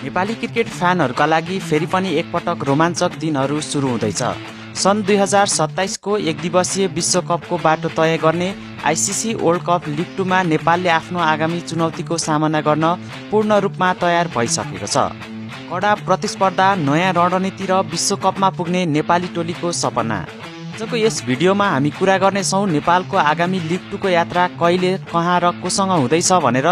Nepali cricket फ्यानहरूका लागि फेरि पनि एकपटक रोमाञ्चक दिनहरू सुरु हुँदैछ। सन् 2027को एकदिवसीय विश्वकपको बाटो तय गर्ने आइसिसी वर्ल्ड कप लिग 2 मा नेपालले आफ्नो आगामी चुनौतीको सामना गर्न पूर्ण रूपमा तयार भइसकेको छ। कडा प्रतिस्पर्धा, नयाँ रणनीति र विश्वकपमा पुग्ने नेपाली टोलीको सपना। आजको यस भिडियोमा हामी कुरा गर्नेछौँ नेपालको आगामी लिग 2 को यात्रा कहिले, कहाँ र कोसँग हुँदैछ भनेर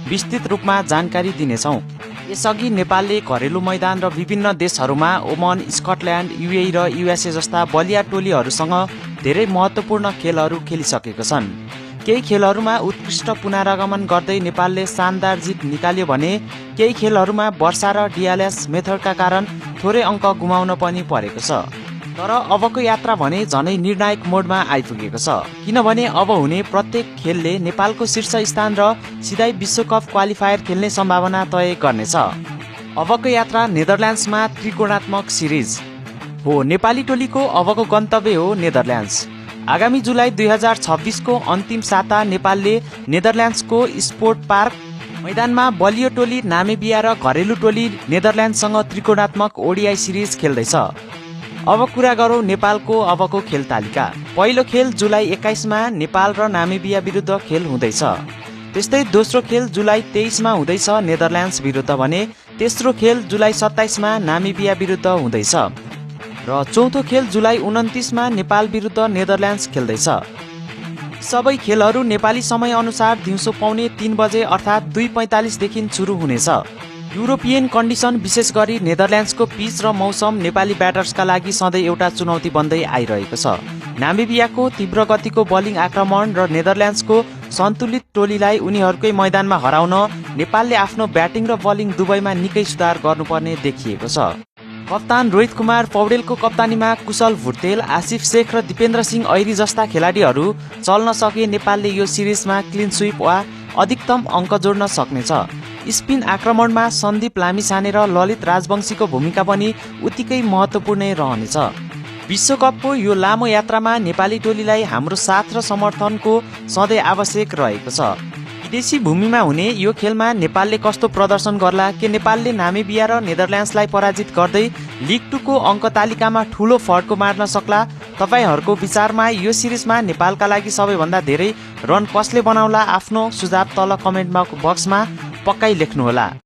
विस्तृत रूपमा जानकारी दिनेछौँ। यसअघि नेपालले घरेलु मैदान र विभिन्न देशहरूमा ओमन, स्कटल्यान्ड, युएई र युएसए जस्ता बलिया टोलीहरूसँग धेरै महत्त्वपूर्ण खेलहरू खेलिसकेको छन्। केही खेलहरूमा उत्कृष्ट पुनरागमन गर्दै नेपालले शानदार जित निकाल्यो भने केही खेलहरूमा वर्षा र डिआलएस मेथडका कारण थोरै अङ्क गुमाउन पनि परेको छ। तर अबको यात्रा भने झनै निर्णायक मोडमा आइपुगेको छ, किनभने अब हुने प्रत्येक खेलले नेपालको शीर्ष स्थान र सिधै विश्वकप क्वालिफायर खेल्ने सम्भावना तय गर्नेछ। अबको यात्रा नेदरल्यान्ड्समा त्रिकोणात्मक सिरिज हो। नेपाली टोलीको अबको गन्तव्य हो नेदरल्यान्ड्स। आगामी जुलाई 2026 को अन्तिम साता नेपालले नेदरल्यान्ड्सको स्पोर्ट पार्क मैदानमा बलियो टोली नामिबिया र घरेलु टोली नेदरल्यान्ड्ससँग त्रिकोणात्मक ओडिआई सिरिज खेल्दैछ। अब कुरा गरौँ नेपालको अबको खेल तालिका। पहिलो खेल जुलाई 21 मा नेपाल र नामिबिया विरुद्ध खेल हुँदैछ। त्यस्तै दोस्रो खेल जुलाई 23 मा हुँदैछ नेदरल्यान्ड्स विरुद्ध भने तेस्रो खेल जुलाई 27 मा नामिबिया विरुद्ध हुँदैछ र चौथो खेल जुलाई 29 मा नेपाल विरुद्ध नेदरल्यान्ड्स खेल्दैछ। सबै खेलहरू नेपाली समय अनुसार दिउँसो 2:45 बजे अर्थात् 2:45 देखि सुरु हुनेछ। युरोपियन कन्डिसन, विशेष गरी नेदरल्यान्ड्सको पिच र मौसम नेपाली ब्याटर्सका लागि सधैँ एउटा चुनौती बन्दै आइरहेको छ। नामिबियाको तीव्र गतिको बलिङ आक्रमण र नेदरल्यान्ड्सको सन्तुलित टोलीलाई उनीहरूकै मैदानमा हराउन नेपालले आफ्नो ब्याटिङ र बलिङ दुवैमा निकै सुधार गर्नुपर्ने देखिएको छ। कप्तान रोहित कुमार पौडेलको कप्तानीमा कुशल भुर्तेल, आसिफ शेख र दिपेन्द्र सिंह ऐरी जस्ता खेलाडीहरू चल्न सके नेपालले यो सिरिजमा क्लिन स्विप वा अधिकतम अङ्क जोड्न सक्नेछ। स्पिन आक्रमणमा सन्दीप लामिछाने र ललित राजवंशीको भूमिका पनि उत्तिकै महत्त्वपूर्ण रहनेछ। विश्वकपको यो लामो यात्रामा नेपाली टोलीलाई हाम्रो साथ र समर्थनको सधैँ आवश्यक रहेको छ। विदेशी भूमिमा हुने यो खेलमा नेपालले कस्तो प्रदर्शन गर्ला, के नेपालले नामिबिया र नेदरल्यान्ड्सलाई पराजित गर्दै लिग 2 को अङ्क तालिकामा ठूलो फड्को मार्न सक्ला? तपाईहरूको विचारमा यो सिरिजमा नेपालका लागि सबैभन्दा धेरै रन कसले बनाउला? आफ्नो सुझाव तल कमेन्ट बक्समा पक्कै लेख्नुहोला।